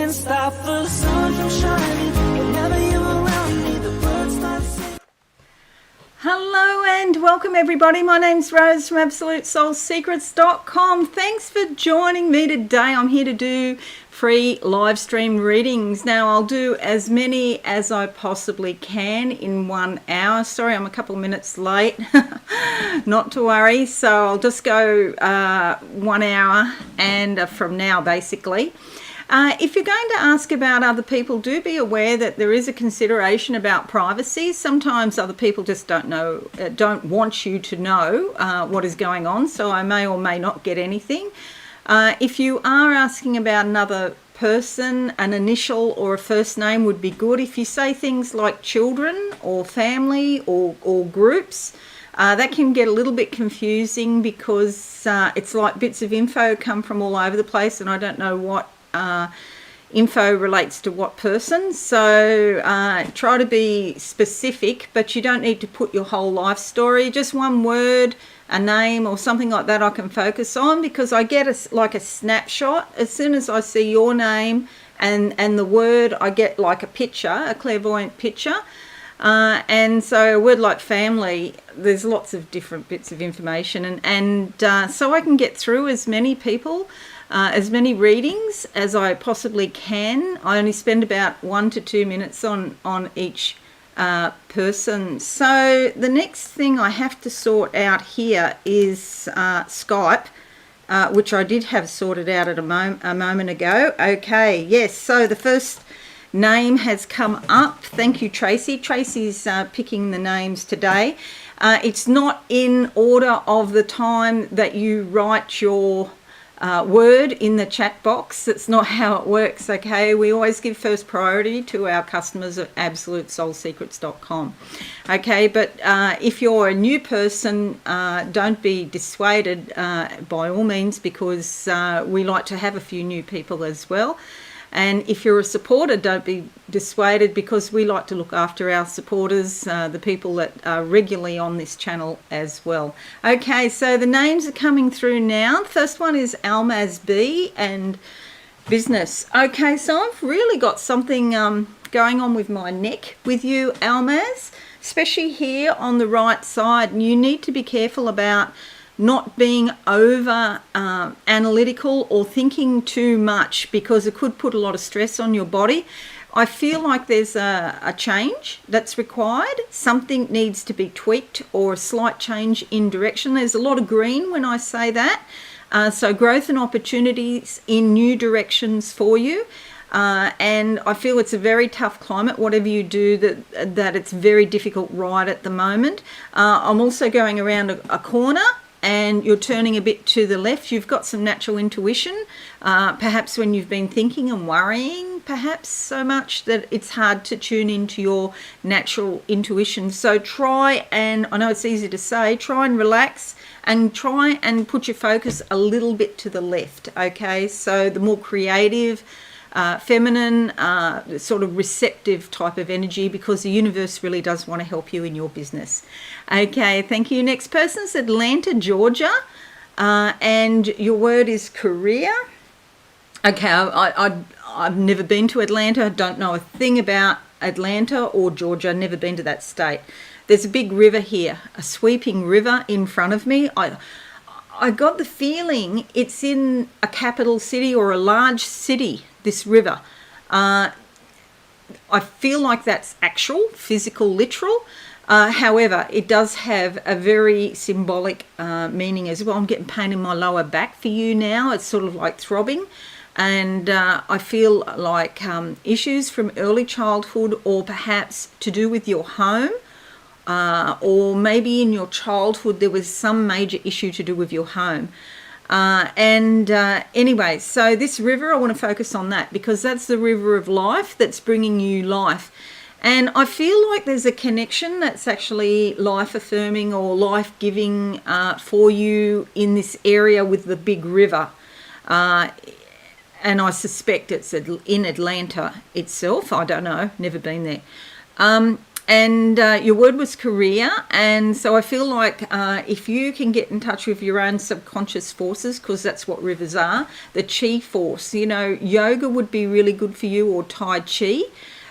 can't stop the sun from shining. Whenever you're around me, the birds start singing. Hello and welcome everybody. My name's Rose from AbsoluteSoulSecrets.com. Thanks for joining me today. I'm here to do free live stream readings. Now I'll do as many as I possibly can in 1 hour. Sorry, I'm a couple of minutes late. Not to worry. So I'll just go 1 hour and from now basically. If you're going to ask about other people, do be aware that there is a consideration about privacy. Sometimes other people just don't know, don't want you to know what is going on, so I may or may not get anything. If you are asking about another person, an initial or a first name would be good. If you say things like children or family or groups, that can get a little bit confusing because it's like bits of info come from all over the place and I don't know what info relates to what person. So try to be specific, but you don't need to put your whole life story. Just one word, a name or something like that I can focus on, because I get like a snapshot. As soon as I see your name and the word, I get like a picture, a clairvoyant picture. And so a word like family, there's lots of different bits of information, and so I can get through as many people, as many readings as I possibly can. I only spend about 1 to 2 minutes on each person. So the next thing I have to sort out here is Skype, which I did have sorted out at a moment ago. Okay, yes, so the first name has come up. Thank you, Tracy. Tracy's picking the names today. It's not in order of the time that you write your word in the chat box. That's not how it works, okay? We always give first priority to our customers at AbsoluteSoulSecrets.com. Okay, but if you're a new person, don't be dissuaded by all means, because we like to have a few new people as well. And if you're a supporter, don't be dissuaded, because we like to look after our supporters, the people that are regularly on this channel as well. Okay, so the names are coming through now. The first one is Almas B and business. Okay, so I've really got something going on with my neck with you, Almas, especially here on the right side. And you need to be careful about not being over analytical or thinking too much, because it could put a lot of stress on your body. I feel like there's a change that's required. Something needs to be tweaked, or a slight change in direction. There's a lot of green when I say that. So growth and opportunities in new directions for you. And I feel it's a very tough climate, whatever you do, that it's very difficult right at the moment. I'm also going around a corner, and you're turning a bit to the left. You've got some natural intuition, perhaps when you've been thinking and worrying, perhaps so much that it's hard to tune into your natural intuition. So try, and I know it's easy to say, try and relax and try and put your focus a little bit to the left, okay? So the more creative, feminine, sort of receptive type of energy, because the universe really does want to help you in your business. Okay, thank you. Next person's Atlanta, Georgia, and your word is career. Okay, I've never been to Atlanta. I don't know a thing about Atlanta or Georgia. Never been to that state. There's a big river here, a sweeping river in front of me. I got the feeling it's in a capital city or a large city, this river. I feel like that's actual, physical, literal. However, it does have a very symbolic meaning as well. I'm getting pain in my lower back for you now. It's sort of like throbbing. And I feel like issues from early childhood, or perhaps to do with your home, or maybe in your childhood there was some major issue to do with your home. Anyway, so this river, I want to focus on that, because that's the river of life that's bringing you life. And I feel like there's a connection that's actually life-affirming or life-giving for you in this area with the big river. And I suspect it's in Atlanta itself. I don't know, never been there. And your word was career, and so I feel like if you can get in touch with your own subconscious forces, because that's what rivers are, the chi force, you know, yoga would be really good for you, or tai chi.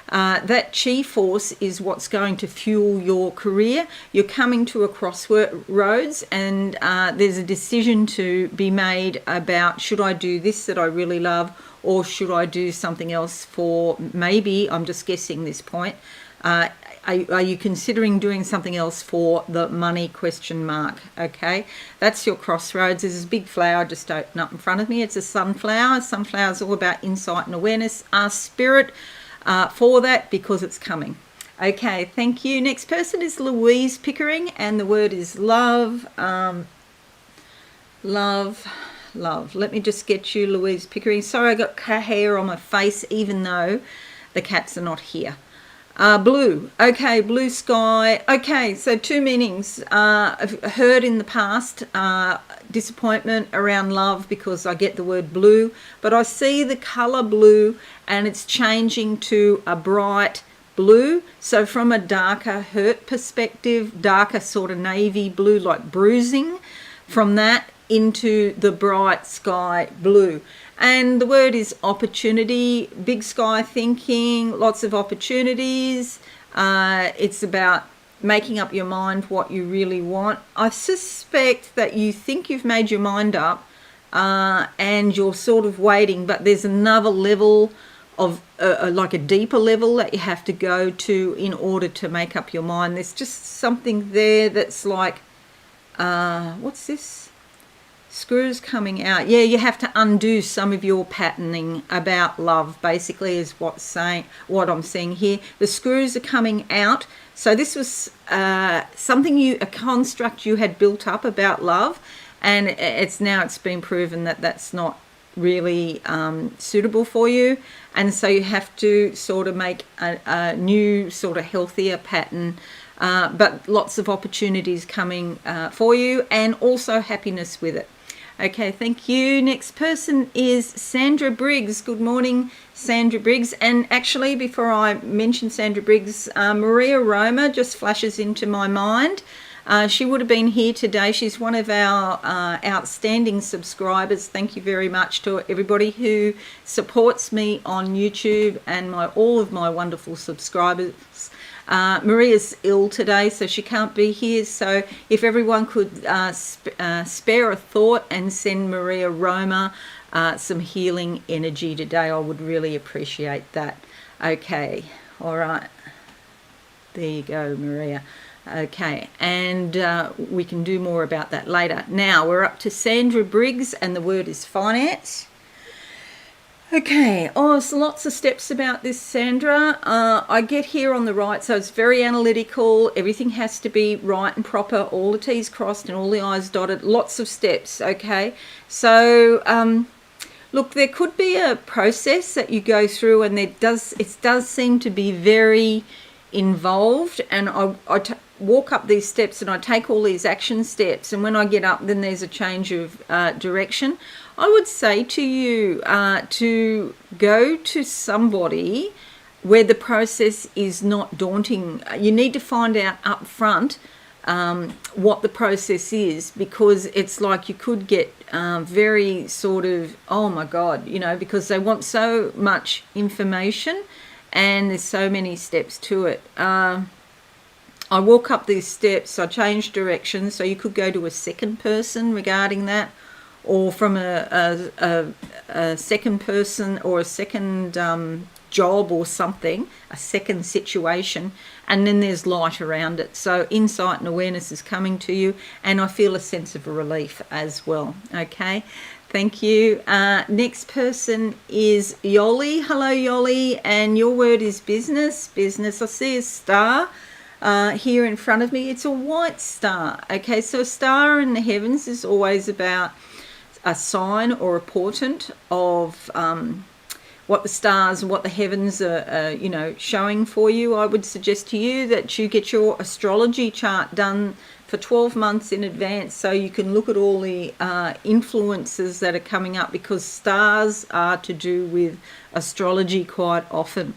That chi force is what's going to fuel your career. You're coming to a crossroads, and there's a decision to be made about, should I do this that I really love, or should I do something else for, maybe, I'm just guessing this point, are you considering doing something else for the money, question mark? Okay, that's your crossroads. There's this big flower just opened up in front of me. It's a sunflower. Sunflower is all about insight and awareness. Ask spirit for that, because it's coming. Okay, thank you. Next person is Louise Pickering, and the word is love. Love. Let me just get you, Louise Pickering. Sorry, I got cat hair on my face, even though the cats are not here. Blue. Okay, blue sky. Okay, so two meanings. I've heard in the past disappointment around love, because I get the word blue, but I see the colour blue and it's changing to a bright blue. So from a darker hurt perspective, darker sort of navy blue, like bruising, from that into the bright sky blue. And the word is opportunity, big sky thinking, lots of opportunities. It's about making up your mind what you really want. I suspect that you think you've made your mind up and you're sort of waiting, but there's another level of like a deeper level that you have to go to in order to make up your mind. There's just something there that's like, what's this? Screws coming out. Yeah, you have to undo some of your patterning about love, basically, is what I'm saying here. The screws are coming out. So this was something a construct you had built up about love, and it's been proven that that's not really suitable for you, and so you have to sort of make a new sort of healthier pattern, but lots of opportunities coming for you, and also happiness with it. Okay, thank you. Next person is Sandra Briggs. Good morning, Sandra Briggs. And actually, before I mention Sandra Briggs, Maria Roma just flashes into my mind. She would have been here today. She's one of our outstanding subscribers. Thank you very much to everybody who supports me on YouTube and all of my wonderful subscribers. Maria's ill today, so she can't be here. So if everyone could spare a thought and send Maria Roma some healing energy today, I would really appreciate that. Okay, all right. There you go, Maria. Okay, and we can do more about that later. Now we're up to Sandra Briggs, and the word is finance. Okay, there's lots of steps about this, Sandra. I get here on the right, so it's very analytical. Everything has to be right and proper, all the T's crossed and all the I's dotted, lots of steps, okay? So, look, there could be a process that you go through, and it does seem to be very involved, and I walk up these steps and I take all these action steps, and when I get up, then there's a change of direction. I would say to you to go to somebody where the process is not daunting. You need to find out up front what the process is, because it's like you could get very sort of, oh my God, because they want so much information and there's so many steps to it. I walk up these steps, I change direction, so you could go to a second person regarding that, or from a second person, or a second job or something, a second situation, and then there's light around it. So insight and awareness is coming to you, and I feel a sense of relief as well. Okay, thank you. Next person is Yoli. Hello, Yoli, and your word is business. Business. I see a star here in front of me. It's a white star. Okay, so a star in the heavens is always about a sign or a portent of what the stars and what the heavens are, showing for you. I would suggest to you that you get your astrology chart done for 12 months in advance, so you can look at all the influences that are coming up, because stars are to do with astrology quite often.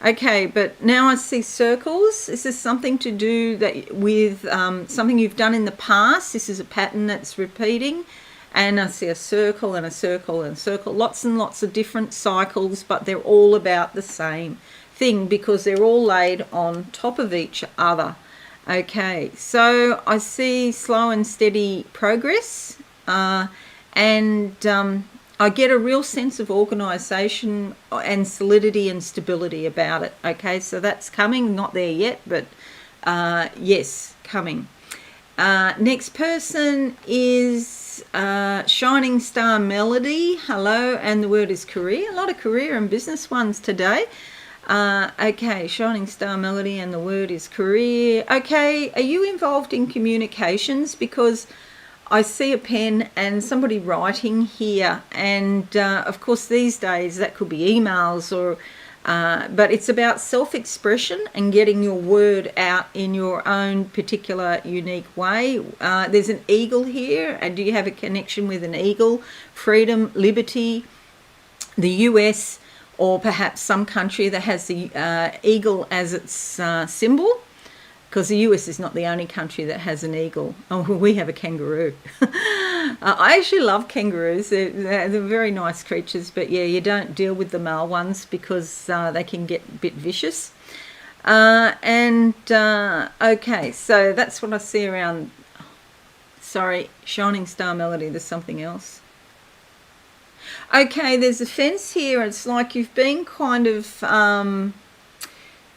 Okay, but now I see circles. This is something to do with something you've done in the past. This is a pattern that's repeating. And I see a circle and a circle and a circle. Lots and lots of different cycles, but they're all about the same thing because they're all laid on top of each other. Okay, so I see slow and steady progress. And I get a real sense of organisation and solidity and stability about it. Okay, so that's coming, not there yet, but yes, coming. Next person is Shining Star Melody. Hello, and the word is career. A lot of career and business ones today. Okay, Shining Star Melody, and the word is career. Okay, are you involved in communications? Because I see a pen and somebody writing here, and of course these days that could be emails or but it's about self-expression and getting your word out in your own particular unique way. There's an eagle here, and do you have a connection with an eagle? Freedom, liberty, the US, or perhaps some country that has the eagle as its symbol? Because the US is not the only country that has an eagle. Oh, we have a kangaroo. I actually love kangaroos. They're very nice creatures, but yeah, you don't deal with the male ones because they can get a bit vicious. Okay, so that's what I see around. Sorry, Shining Star Melody, there's something else. Okay, there's a fence here. It's like you've been kind of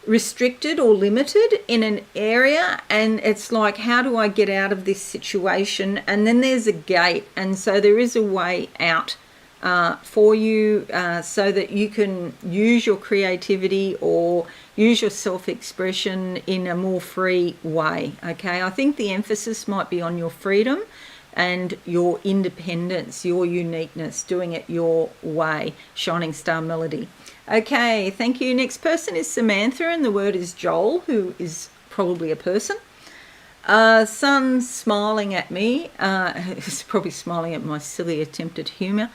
restricted or limited in an area, and it's like, how do I get out of this situation? And then there's a gate, and so there is a way out for you so that you can use your creativity or use your self-expression in a more free way. Okay, I think the emphasis might be on your freedom and your independence, your uniqueness, doing it your way. Shining Star Melody. Okay, thank you. Next person is Samantha, and the word is Joel, who is probably a person. Sun smiling at me. He's probably smiling at my silly attempt at humour.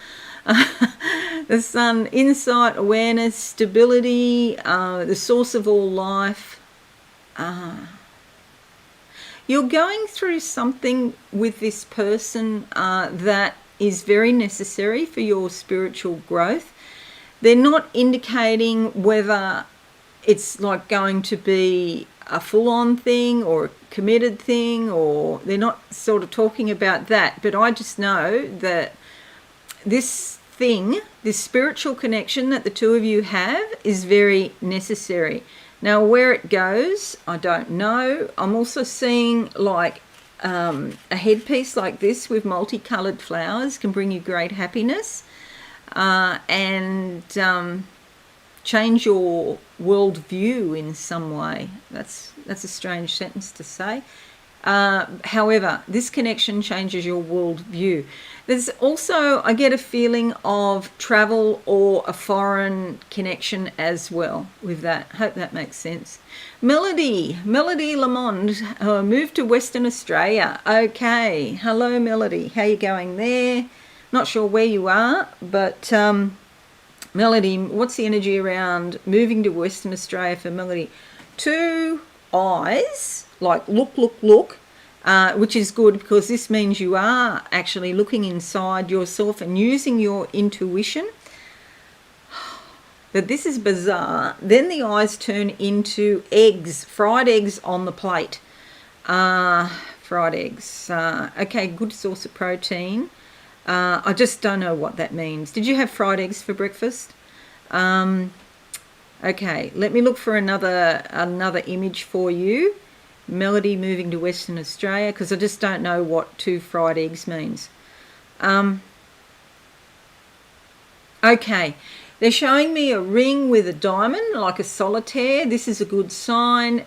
The sun, insight, awareness, stability, the source of all life. You're going through something with this person that is very necessary for your spiritual growth. They're not indicating whether it's like going to be a full-on thing or a committed thing, or they're not sort of talking about that. But I just know that this thing, this spiritual connection that the two of you have, is very necessary. Now, where it goes, I don't know. I'm also seeing like a headpiece like this with multicoloured flowers can bring you great happiness. And change your worldview in some way. That's a strange sentence to say. However, this connection changes your worldview. There's also, I get a feeling of travel or a foreign connection as well with that. Hope that makes sense. Melody Lamond, moved to Western Australia. Okay, hello Melody, how you going there? Not sure where you are, but Melody, what's the energy around moving to Western Australia for Melody? 2 eyes, like look, which is good because this means you are actually looking inside yourself and using your intuition. But this is bizarre. Then the eyes turn into eggs, fried eggs on the plate. Fried eggs. Okay, good source of protein. I just don't know what that means. Did you have fried eggs for breakfast? Okay, let me look for another image for you. Melody moving to Western Australia, because I just don't know what 2 fried eggs means. Okay, they're showing me a ring with a diamond, like a solitaire. This is a good sign.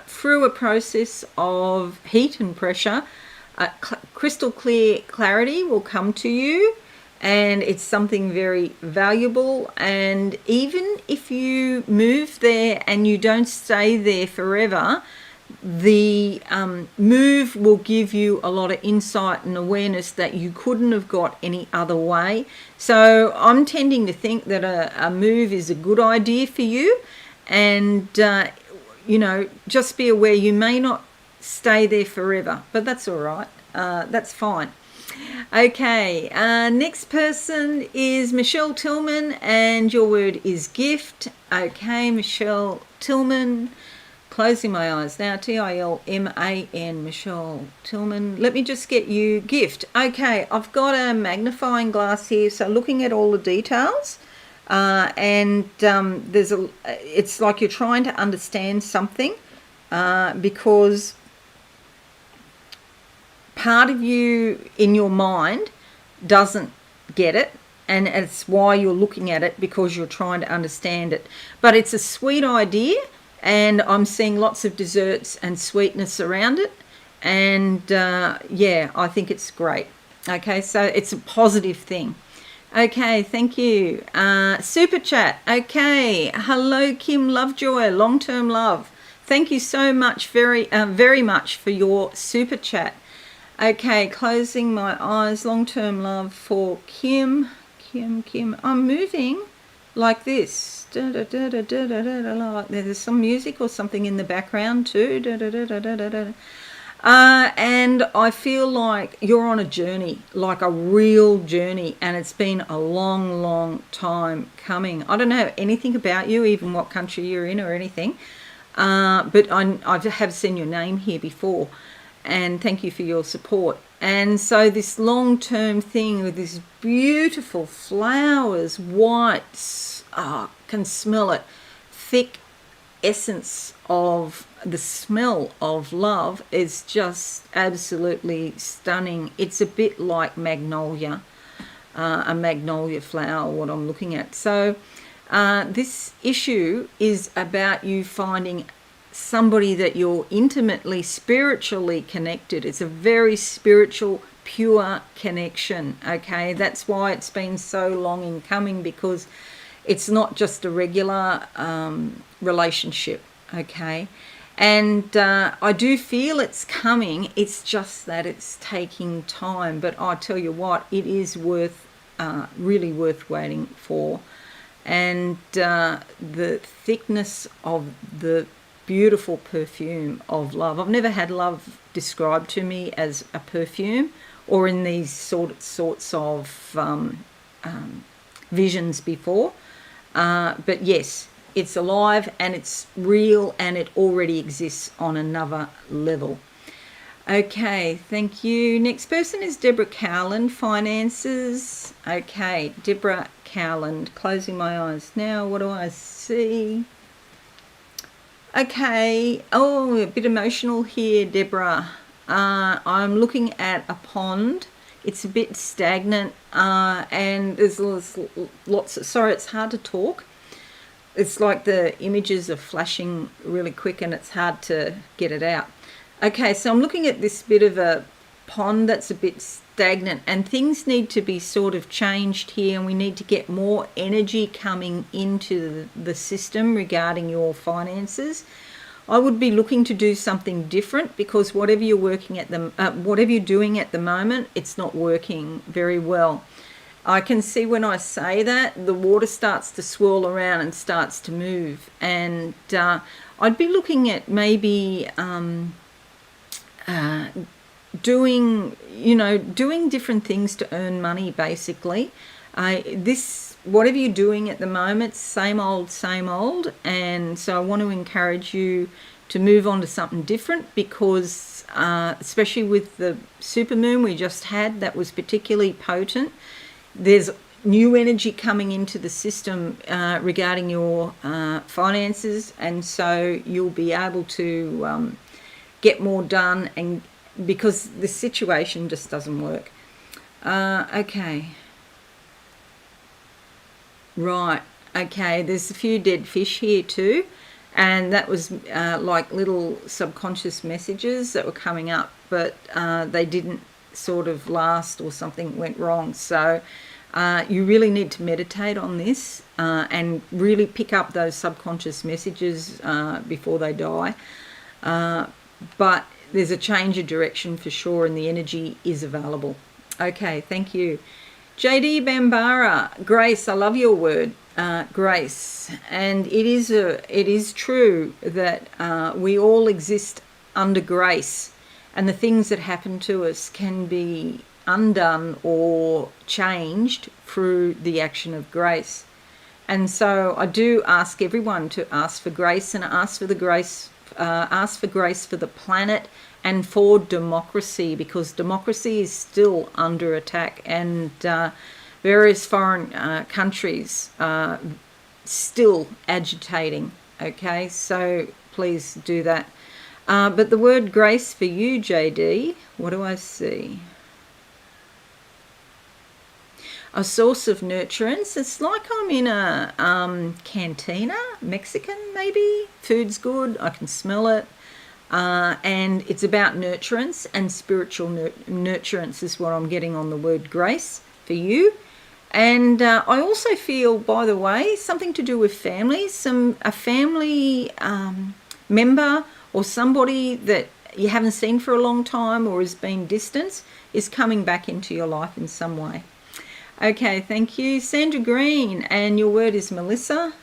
Through a process of heat and pressure, crystal clear clarity will come to you, and it's something very valuable. And even if you move there and you don't stay there forever, the move will give you a lot of insight and awareness that you couldn't have got any other way. So I'm tending to think that a move is a good idea for you, And, you know, just be aware you may not stay there forever, but that's all right. That's fine. Okay, next person is Michelle Tillman, and your word is gift. Okay, Michelle Tillman. Closing my eyes now, T-I-L-M-A-N, Michelle Tillman. Let me just get you gift. Okay, I've got a magnifying glass here, so looking at all the details, and it's like you're trying to understand something, because part of you in your mind doesn't get it, and it's why you're looking at it, because you're trying to understand it. But it's a sweet idea, and I'm seeing lots of desserts and sweetness around it, and yeah, I think it's great. Okay, so it's a positive thing. Okay, thank you. Super chat. Okay, hello Kim Lovejoy, long-term love. Thank you so much, very much for your super chat. Okay, closing my eyes, long-term love for Kim. Kim. I'm moving like this. There's some music or something in the background too. And I feel like you're on a journey, like a real journey, and it's been a long, long time coming. I don't know anything about you, even what country you're in or anything, but I have seen your name here before, and thank you for your support. And so this long-term thing with these beautiful flowers, whites, can smell it, thick essence of the smell of love is just absolutely stunning. It's a bit like magnolia, a magnolia flower, what I'm looking at. So this issue is about you finding somebody that you're intimately, spiritually connected. It's a very spiritual, pure connection, okay? That's why it's been so long in coming, because it's not just a regular relationship, okay? And I do feel it's coming. It's just that it's taking time. But I tell you what, it is really worth waiting for. And the thickness of the beautiful perfume of love. I've never had love described to me as a perfume or in these sorts of visions before. But yes, it's alive and it's real and it already exists on another level. Okay, thank you. Next person is Deborah Cowling, finances. Okay, Deborah Cowling. Closing my eyes now. What do I see? Okay. Oh, a bit emotional here, Deborah. I'm looking at a pond. It's a bit stagnant, and there's lots of, sorry, it's hard to talk. It's like the images are flashing really quick and it's hard to get it out. Okay, so I'm looking at this bit of a pond that's a bit stagnant, and things need to be sort of changed here, and we need to get more energy coming into the system regarding your finances. I would be looking to do something different, because whatever you're doing at the moment, it's not working very well. I can see when I say that, the water starts to swirl around and starts to move. And I'd be looking at maybe doing different things to earn money, basically. Whatever you're doing at the moment, same old, and so I want to encourage you to move on to something different, because especially with the supermoon we just had, that was particularly potent. There's new energy coming into the system regarding your finances, and so you'll be able to get more done, and because the situation just doesn't work. Okay. Right, okay, there's a few dead fish here too, and that was like little subconscious messages that were coming up, but they didn't sort of last, or something went wrong. So you really need to meditate on this and really pick up those subconscious messages before they die. But there's a change of direction for sure, and the energy is available. Okay, thank you. JD Bambara, Grace, I love your word. grace, and it is true that we all exist under grace, and the things that happen to us can be undone or changed through the action of grace. And so I do ask everyone to ask for grace, and ask for grace for the planet and for democracy, because democracy is still under attack, and various foreign countries are still agitating. Okay, so please do that. But the word grace for you, JD, what do I see? A source of nurturance. It's like I'm in a cantina, Mexican maybe. Food's good, I can smell it. And it's about nurturance, and spiritual nurturance is what I'm getting on the word grace for you. And I also feel, by the way, something to do with family. A family member or somebody that you haven't seen for a long time or has been distant is coming back into your life in some way. Okay, thank you. Sandra Green, and your word is Melissa.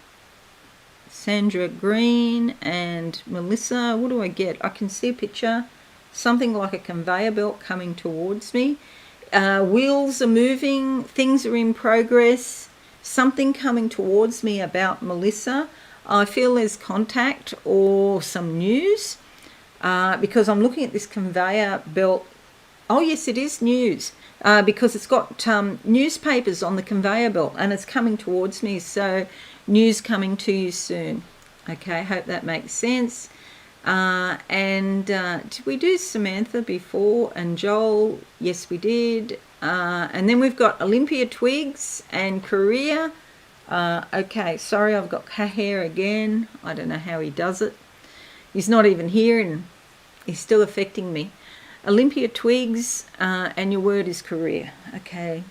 Sandra Green and Melissa, what do I get? I can see a picture, something like a conveyor belt coming towards me. Wheels are moving, things are in progress, something coming towards me about Melissa. I feel there's contact or some news, because I'm looking at this conveyor belt. Oh yes, it is news. Because it's got newspapers on the conveyor belt, and it's coming towards me, so news coming to you soon. Okay, hope that makes sense. Did we do Samantha before, and Joel? Yes, we did. And then we've got Olympia, Twigs, and Korea. Okay, sorry, I've got hair again. I don't know how he does it. He's not even here, and he's still affecting me. Olympia, Twigs, and your word is career. Okay.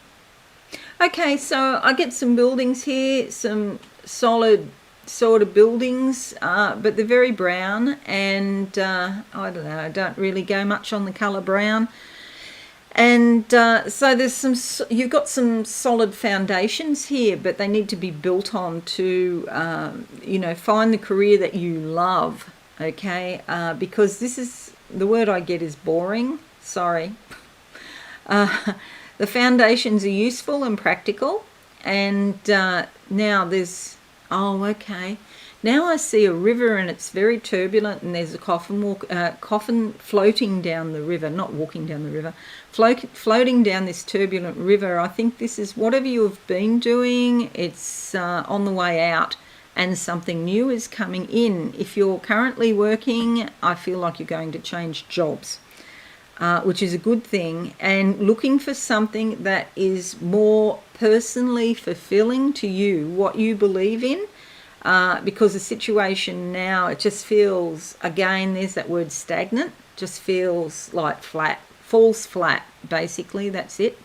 Okay, so I get some buildings here, some solid sort of buildings, but they're very brown, and I don't know, I don't really go much on the colour brown. And so you've got some solid foundations here, but they need to be built on to, find the career that you love. Okay, because this is, the word I get is boring. Sorry. The foundations are useful and practical. And now there's, okay. Now I see a river, and it's very turbulent, and there's a coffin floating down the river, not walking down the river, floating down this turbulent river. I think this is whatever you have been doing, it's on the way out. And something new is coming in. If you're currently working, I feel like you're going to change jobs, which is a good thing, and looking for something that is more personally fulfilling to you, what you believe in, because the situation now, it just feels, again, there's that word stagnant, just feels like flat, falls flat, basically, that's it.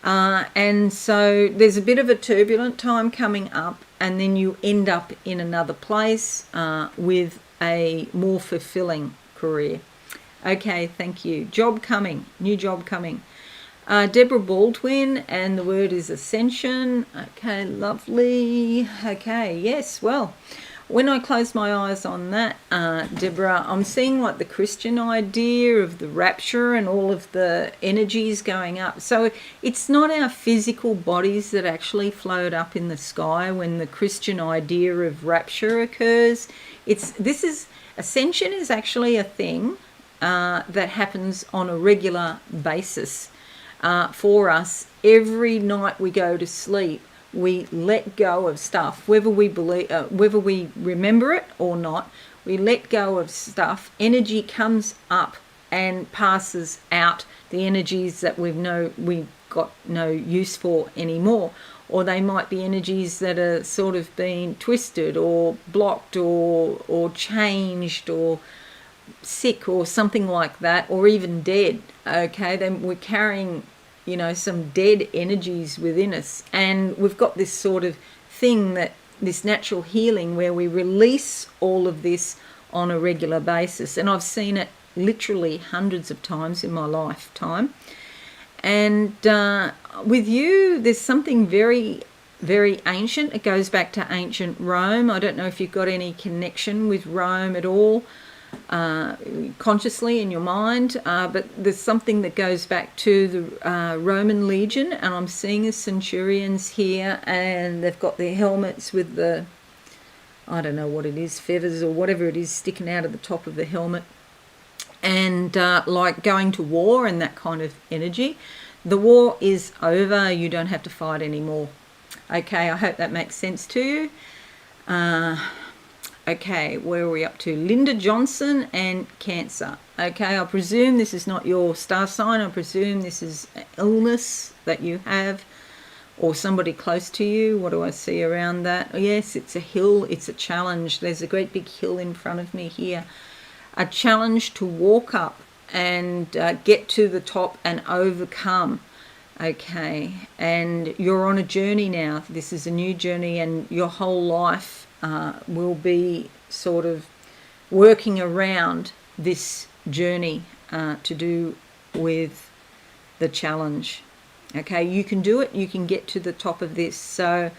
And so there's a bit of a turbulent time coming up, and then you end up in another place with a more fulfilling career. Okay, thank you. Job coming, new job coming. Deborah Baldwin, and the word is ascension. Okay, lovely. Okay, yes, well, when I close my eyes on that, Deborah, I'm seeing like the Christian idea of the rapture and all of the energies going up. So it's not our physical bodies that actually float up in the sky when the Christian idea of rapture occurs. Ascension is actually a thing that happens on a regular basis for us. Every night we go to sleep, we let go of stuff, whether we remember it or not. We let go of stuff. Energy comes up and passes out. The energies that we've got no use for anymore, or they might be energies that are sort of being twisted or blocked or changed or sick or something like that, or even dead. Okay, then we're carrying some dead energies within us, and we've got this sort of thing, that this natural healing where we release all of this on a regular basis. And I've seen it literally hundreds of times in my lifetime. And with you, there's something very very ancient. It goes back to ancient Rome. I don't know if you've got any connection with Rome at all, consciously in your mind, but there's something that goes back to the Roman legion, and I'm seeing the centurions here, and they've got their helmets with the, I don't know what it is, feathers or whatever it is sticking out of the top of the helmet, and like going to war and that kind of energy. The war is over. You don't have to fight anymore. Okay, I hope that makes sense to you. Okay, where are we up to? Linda Johnson and Cancer. Okay, I presume this is not your star sign. I presume this is an illness that you have, or somebody close to you. What do I see around that? Yes, it's a hill. It's a challenge. There's a great big hill in front of me here. A challenge to walk up and get to the top and overcome. Okay, and you're on a journey now. This is a new journey, and your whole life will be sort of working around this journey to do with the challenge. Okay, you can do it. You can get to the top of this. So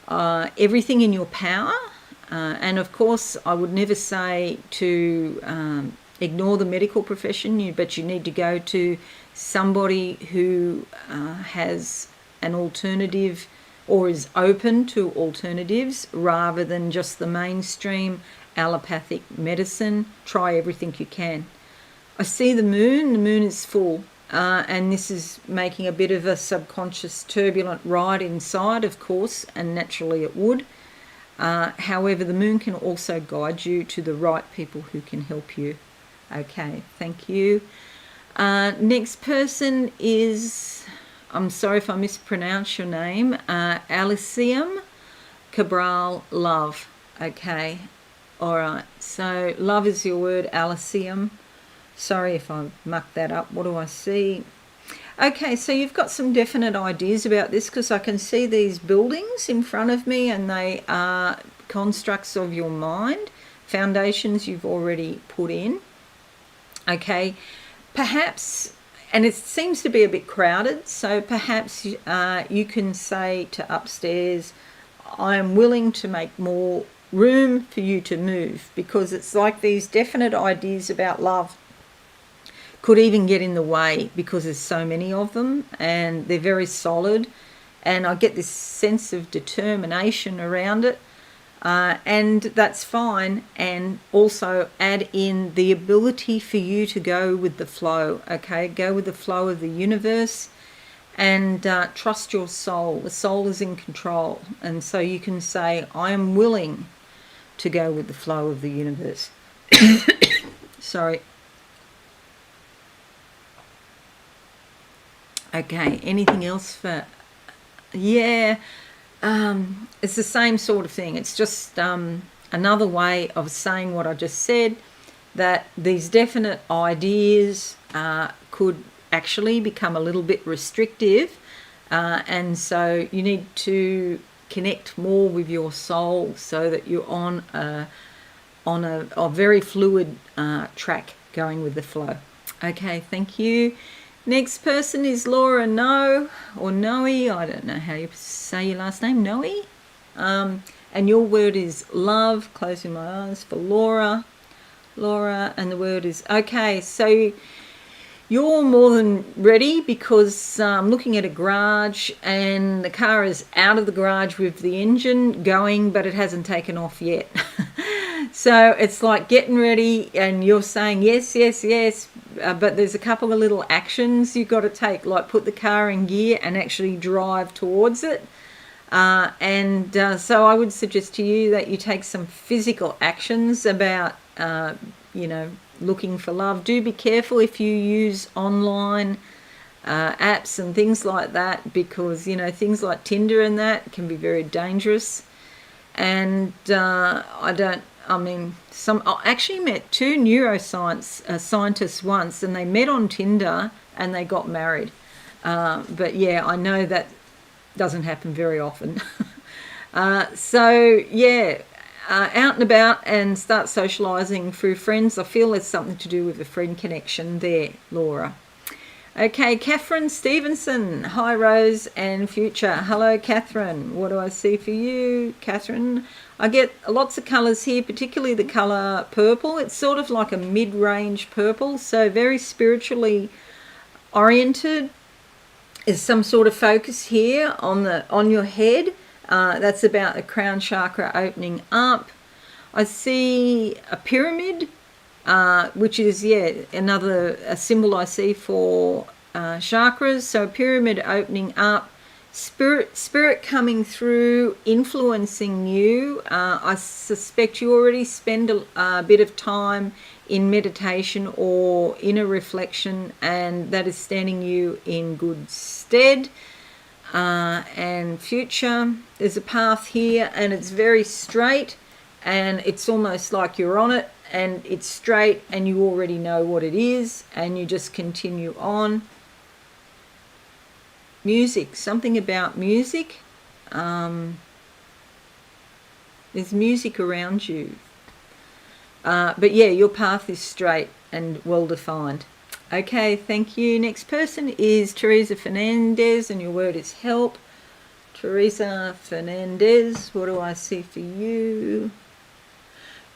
everything in your power, and of course I would never say to ignore the medical profession, but you need to go to somebody who has an alternative or is open to alternatives rather than just the mainstream allopathic medicine. Try everything you can. I see the moon is full, and this is making a bit of a subconscious turbulent ride inside, of course, and naturally it would. However, the moon can also guide you to the right people who can help you. Okay, thank you. Next person is, I'm sorry if I mispronounce your name, Aliceam, Cabral, love. Okay, all right. So love is your word, Aliceam. Sorry if I mucked that up. What do I see? Okay, so you've got some definite ideas about this, because I can see these buildings in front of me, and they are constructs of your mind, foundations you've already put in. Okay, perhaps, and it seems to be a bit crowded, so perhaps you can say to upstairs, I am willing to make more room for you to move, because it's like these definite ideas about love could even get in the way because there's so many of them, and they're very solid, and I get this sense of determination around it. And that's fine, and also add in the ability for you to go with the flow. Okay, go with the flow of the universe, and trust your soul. The soul is in control, and so you can say, I am willing to go with the flow of the universe. Sorry. Okay, anything else for, yeah. It's the same sort of thing. It's just another way of saying what I just said, that these definite ideas could actually become a little bit restrictive, and so you need to connect more with your soul so that you're on a very fluid track going with the flow. Okay, thank you. Next person is Laura No, or Noey. I don't know how you say your last name, Noey. And your word is love. Closing my eyes for Laura. Laura, and the word is, okay, so you're more than ready, because I'm looking at a garage, and the car is out of the garage with the engine going, but it hasn't taken off yet. So it's like getting ready, and you're saying yes, yes, yes, but there's a couple of little actions you've got to take, like put the car in gear and actually drive towards it. So I would suggest to you that you take some physical actions about, looking for love. Do be careful if you use online apps and things like that, because, things like Tinder and that can be very dangerous. And I actually met two neuroscience scientists once, and they met on Tinder and they got married. But yeah, I know that doesn't happen very often. Out and about and start socialising through friends. I feel there's something to do with the friend connection there, Laura. Okay, Catherine Stevenson. Hi, Rose and Future. Hello, Catherine. What do I see for you, Catherine? I get lots of colours here, particularly the colour purple. It's sort of like a mid-range purple, so very spiritually oriented. There's some sort of focus here on your head. That's about the crown chakra opening up. I see a pyramid, which is, a symbol I see for chakras. So a pyramid opening up, spirit coming through, influencing you. I suspect you already spend a bit of time in meditation or inner reflection, and that is standing you in good stead. And Future, there's a path here, and it's very straight, and it's almost like you're on it, and it's straight, and you already know what it is, and you just continue on. Music, something about music. There's music around you. But yeah, your path is straight and well defined. Okay, thank you. Next person is Teresa Fernandez, and your word is help. Teresa Fernandez, what do I see for you?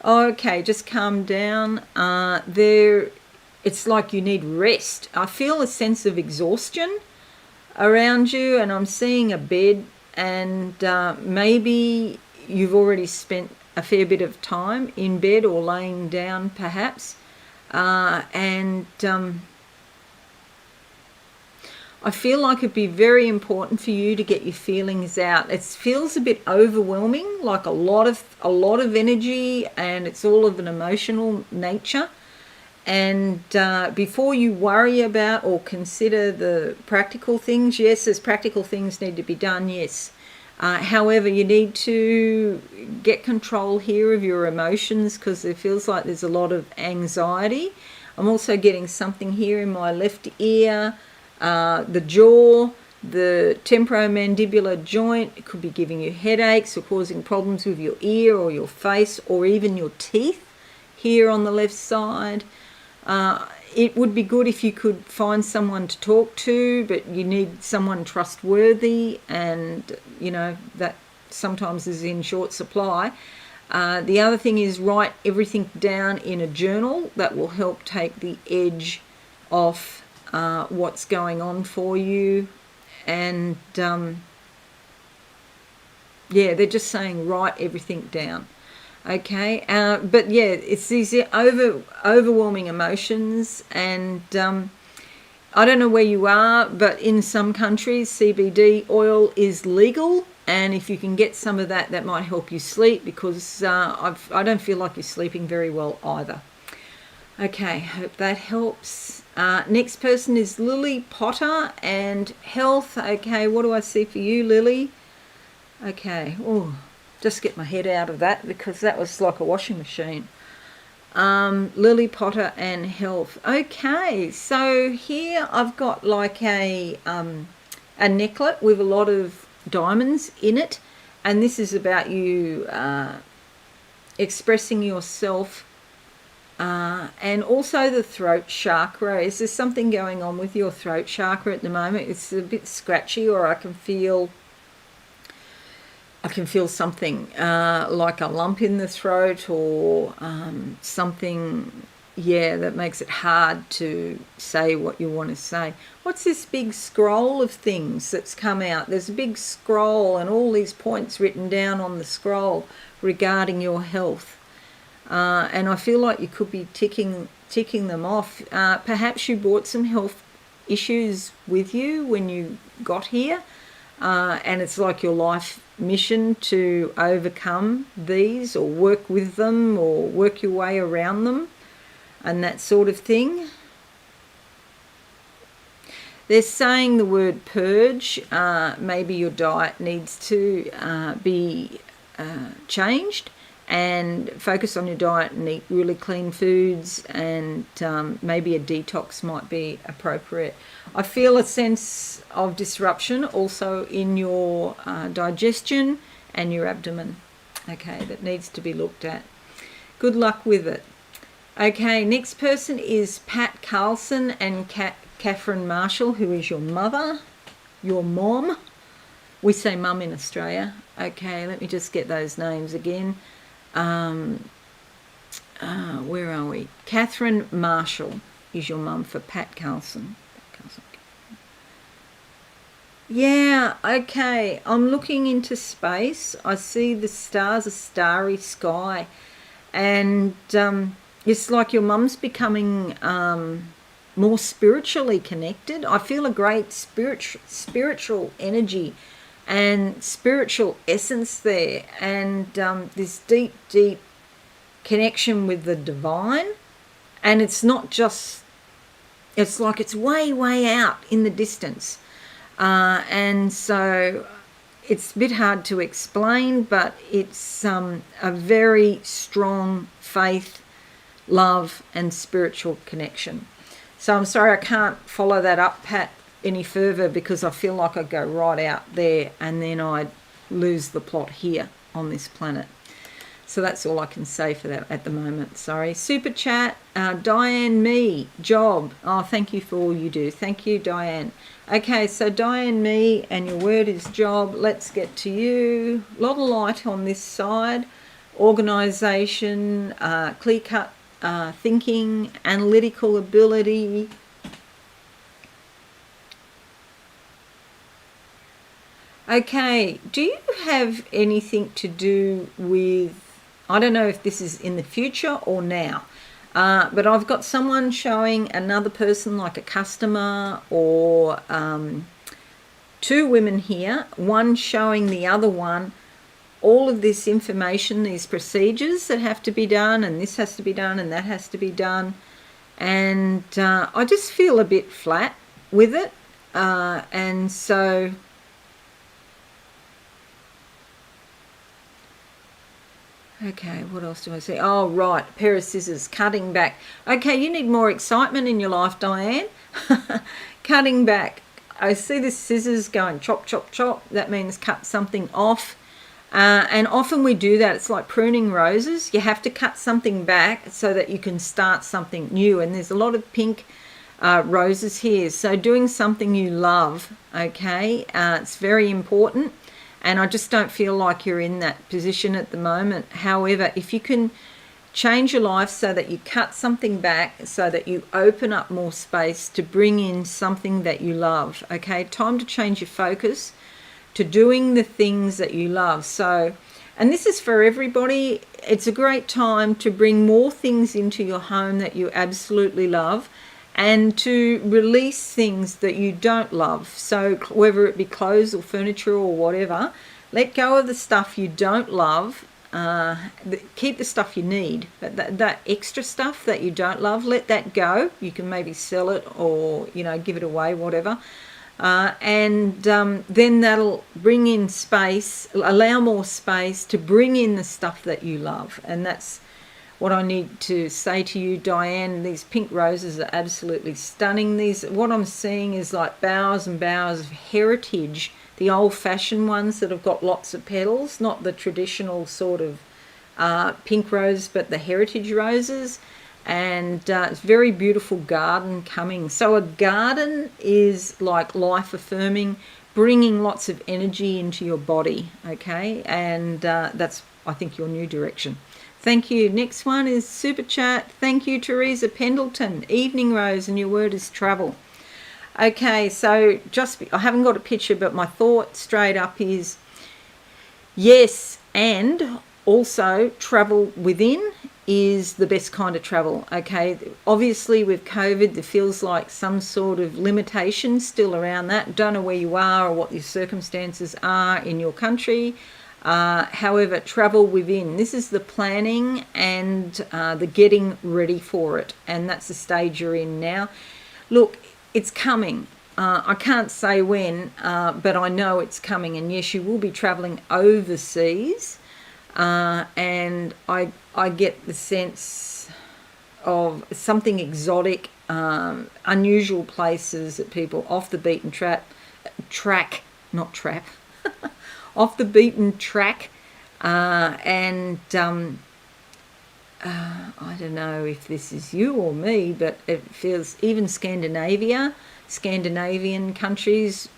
Okay, just calm down. It's like you need rest. I feel a sense of exhaustion around you, and I'm seeing a bed, and maybe you've already spent a fair bit of time in bed or laying down perhaps, I feel like it'd be very important for you to get your feelings out. It feels a bit overwhelming, like a lot of energy, and it's all of an emotional nature. And before you worry about or consider the practical things, yes, there's practical things need to be done, yes. However, you need to get control here of your emotions, because it feels like there's a lot of anxiety. I'm also getting something here in my left ear, the jaw, the temporomandibular joint. It could be giving you headaches or causing problems with your ear or your face or even your teeth here on the left side. It would be good if you could find someone to talk to, but you need someone trustworthy, and you know that sometimes is in short supply. The other thing is write everything down in a journal. That will help take the edge off what's going on for you. And they're just saying write everything down. Okay, but yeah, it's these overwhelming emotions, and I don't know where you are, but in some countries CBD oil is legal, and if you can get some of that, that might help you sleep, because I don't feel like you're sleeping very well either. Okay, hope that helps. Next person is Lily Potter, and health. Okay, what do I see for you, Lily? Okay, just get my head out of that, because that was like a washing machine. Lily Potter and health. Okay, so here I've got like a necklet with a lot of diamonds in it, and this is about you expressing yourself, and also the throat chakra. Is there something going on with your throat chakra at the moment? It's a bit scratchy, or I can feel something like a lump in the throat, or something, that makes it hard to say what you want to say. What's this big scroll of things that's come out? There's a big scroll and all these points written down on the scroll regarding your health. And I feel like you could be ticking them off. Perhaps you brought some health issues with you when you got here, and it's like your life mission to overcome these, or work with them, or work your way around them, and that sort of thing. They're saying the word purge. Maybe your diet needs to be changed, and focus on your diet and eat really clean foods, and maybe a detox might be appropriate. I feel a sense of disruption also in your digestion and your abdomen. Okay, that needs to be looked at. Good luck with it. Okay, next person is Pat Carlson and Catherine Marshall, who is your mother, your mom. We say mum in Australia. Okay, let me just get those names again. Where are we? Catherine Marshall is your mum for Pat Carlson. Yeah, okay. I'm looking into space. I see the stars, a starry sky. And it's like your mum's becoming more spiritually connected. I feel a great spiritual energy and spiritual essence there. And this deep, deep connection with the divine. And it's not just, it's like it's way, way out in the distance. And so it's a bit hard to explain, but it's a very strong faith, love, and spiritual connection. So I'm sorry I can't follow that up, Pat, any further, because I feel like I go right out there and then I'd lose the plot here on this planet. So that's all I can say for that at the moment. Sorry. Super chat, Diane Me, job. Oh, thank you for all you do. Thank you, Diane. Okay, so Diane Me, and your word is job. Let's get to you. A lot of light on this side. Organisation, clear-cut thinking, analytical ability. Okay, do you have anything to do with, I don't know if this is in the future or now, but I've got someone showing another person, like a customer, or two women here, one showing the other one all of this information, these procedures that have to be done, and this has to be done, and that has to be done. And I just feel a bit flat with it. And so okay, what else do I see? Oh, right, a pair of scissors, cutting back. Okay, you need more excitement in your life, Diane. Cutting back. I see the scissors going chop, chop, chop. That means cut something off. And often we do that. It's like pruning roses. You have to cut something back so that you can start something new. And there's a lot of pink roses here. So doing something you love, okay, it's very important. And I just don't feel like you're in that position at the moment. However, if you can change your life so that you cut something back, so that you open up more space to bring in something that you love, okay? Time to change your focus to doing the things that you love. So, and this is for everybody. It's a great time to bring more things into your home that you absolutely love, and to release things that you don't love. So whether it be clothes or furniture or whatever, let go of the stuff you don't love. Keep the stuff you need, but that extra stuff that you don't love, let that go. You can maybe sell it, or give it away, whatever. And then that'll bring in space, allow more space to bring in the stuff that you love. And that's what I need to say to you, Diane. These pink roses are absolutely stunning. What I'm seeing is like boughs and boughs of heritage, the old-fashioned ones that have got lots of petals, not the traditional sort of pink rose, but the heritage roses. And it's a very beautiful garden coming. So a garden is like life-affirming, bringing lots of energy into your body, okay? And that's, I think, your new direction. Thank you. Next one is Super Chat. Thank you, Teresa Pendleton. Evening Rose, and your word is travel. Okay, so I haven't got a picture, but my thought straight up is yes, and also travel within is the best kind of travel, okay? Obviously with COVID, there feels like some sort of limitation still around that. Don't know where you are or what your circumstances are in your country. However, travel within. This is the planning and the getting ready for it. And that's the stage you're in now. Look, it's coming. I can't say when, but I know it's coming. And yes, you will be traveling overseas. And I get the sense of something exotic, unusual places that people off the beaten track, not trap, off the beaten track, and I don't know if this is you or me, but it feels even Scandinavian countries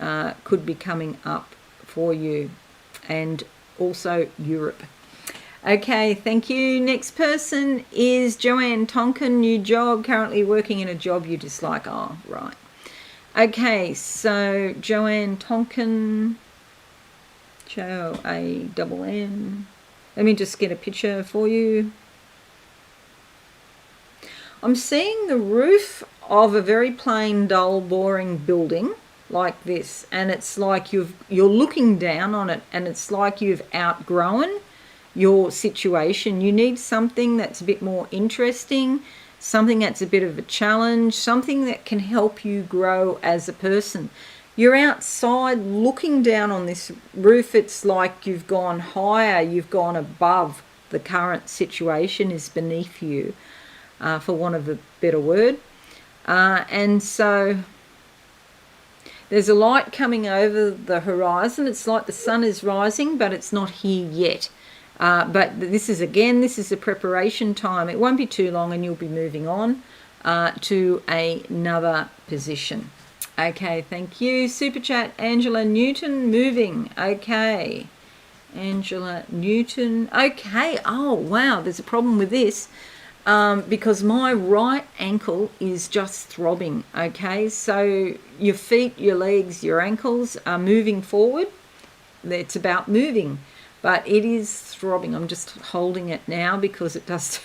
could be coming up for you, and also Europe. Okay, thank you. Next person is Joanne Tonkin, new job, currently working in a job you dislike. Oh, right. Okay, so Joanne Tonkin, Joann. Let me just get a picture for you. I'm seeing the roof of a very plain, dull, boring building like this, and it's like you're looking down on it, and it's like you've outgrown your situation. You need something that's a bit more interesting, something that's a bit of a challenge, something that can help you grow as a person. You're outside looking down on this roof. It's like you've gone higher, you've gone above. The current situation is beneath you, for want of a better word. And so there's a light coming over the horizon. It's like the sun is rising, but it's not here yet. But this is a preparation time. It won't be too long and you'll be moving on to another position. Okay, thank you. Super chat, Angela Newton, moving. Okay, Angela Newton. Okay, oh, wow, there's a problem with this because my right ankle is just throbbing. Okay, so your feet, your legs, your ankles are moving forward. It's about moving. But it is throbbing. I'm just holding it now because it does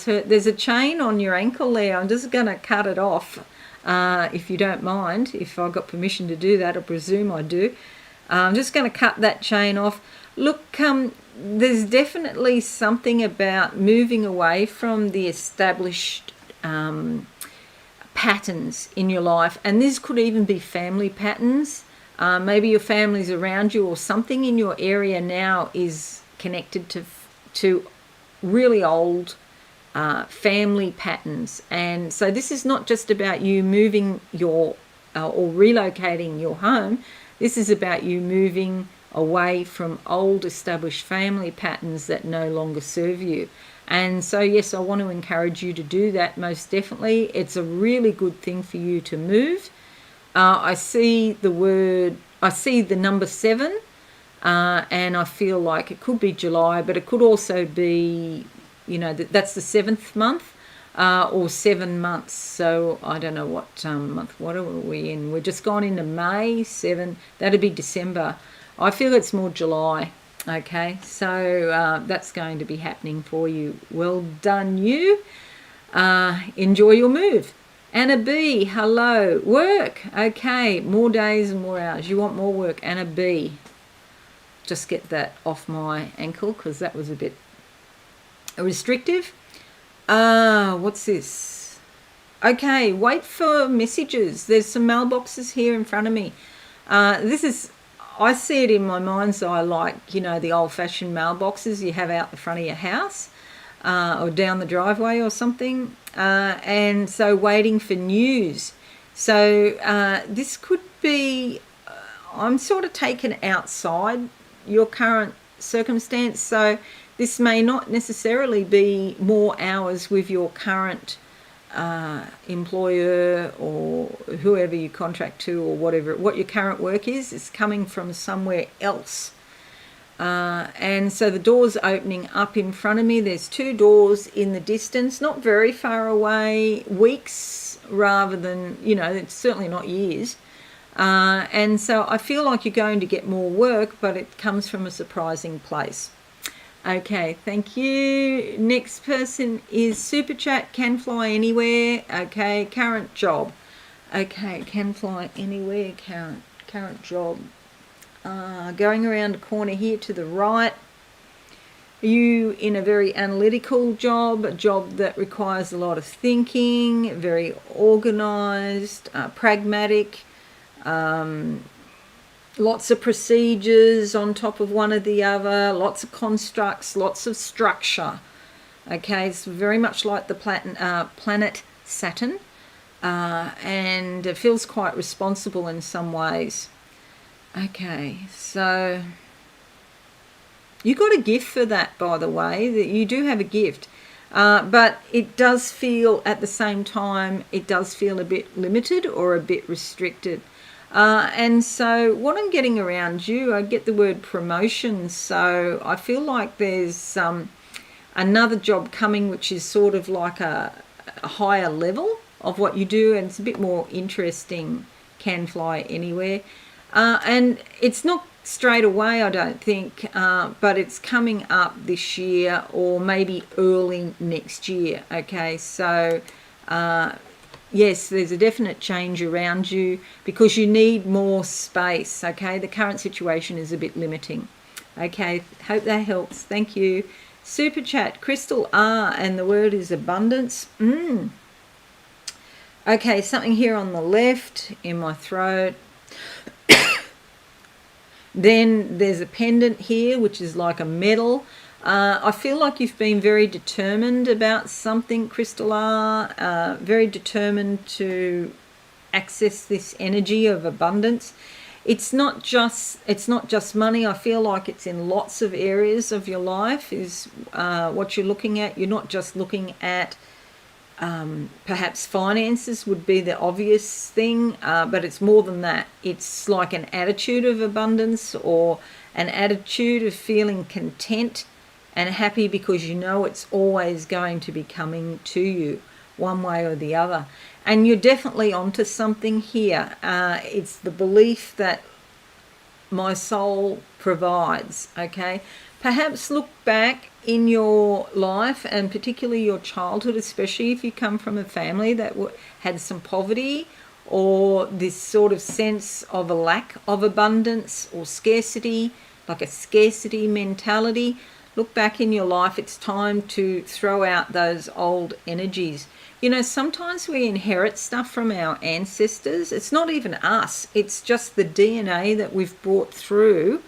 hurt. There's a chain on your ankle there. I'm just going to cut it off, if you don't mind. If I got permission to do that, I presume I do. I'm just going to cut that chain off. Look, there's definitely something about moving away from the established patterns in your life. And this could even be family patterns. Maybe your family's around you, or something in your area now is connected to really old family patterns. And so this is not just about you moving or relocating your home. This is about you moving away from old established family patterns that no longer serve you. And so, yes, I want to encourage you to do that, most definitely. It's a really good thing for you to move. I see the number 7, and I feel like it could be July, but it could also be, that's the 7th month, or 7 months. So I don't know what month, what are we in? We're just gone into May, 7, that'd be December. I feel it's more July. Okay, so that's going to be happening for you. Well done, you. Enjoy your move. Anna B, hello. Work. Okay, more days and more hours. You want more work. Anna B. Just get that off my ankle because that was a bit restrictive. What's this? Okay, wait for messages. There's some mailboxes here in front of me. I see it in my mind's eye like, the old-fashioned mailboxes you have out the front of your house. Or down the driveway or something, and so waiting for news. So this could be, I'm sort of taken outside your current circumstance, so this may not necessarily be more hours with your current employer or whoever you contract to, or what your current work is. It's coming from somewhere else. And so the door's opening up in front of me. There's 2 doors in the distance, not very far away, weeks rather than, it's certainly not years. And so I feel like you're going to get more work, but it comes from a surprising place. Okay, thank you. Next person is Super Chat, can fly anywhere. Okay, current job. Okay, can fly anywhere, current job. Going around a corner here to the right. Are you in a very analytical job, a job that requires a lot of thinking, very organised, pragmatic, lots of procedures on top of one or the other, lots of constructs, lots of structure. Okay, it's very much like the planet Saturn, and it feels quite responsible in some ways. Okay, so you got a gift for that, by the way, that you do have a gift. But it does feel, at the same time, it does feel a bit limited or a bit restricted. And so what I'm getting around you, I get the word promotion. So I feel like there's another job coming, which is sort of like a higher level of what you do, and it's a bit more interesting, can fly anywhere. And it's not straight away, I don't think, but it's coming up this year or maybe early next year. Okay, so yes, there's a definite change around you because you need more space. Okay, the current situation is a bit limiting. Okay, hope that helps. Thank you. Super chat, Crystal R, and the word is abundance. Okay, something here on the left in my throat. Then there's a pendant here, which is like a medal. I feel like you've been very determined about something, Crystal R. Very determined to access this energy of abundance. It's not just money. I feel like it's in lots of areas of your life is what you're looking at. You're not just looking at perhaps finances would be the obvious thing, but it's more than that. It's like an attitude of abundance or an attitude of feeling content and happy because you know it's always going to be coming to you one way or the other. And you're definitely onto something here. It's the belief that my soul provides, okay? Perhaps look back in your life, and particularly your childhood, especially if you come from a family that had some poverty or this sort of sense of a lack of abundance or scarcity, like a scarcity mentality. Look back in your life. It's time to throw out those old energies. You know, sometimes we inherit stuff from our ancestors. It's not even us. It's just the DNA that we've brought through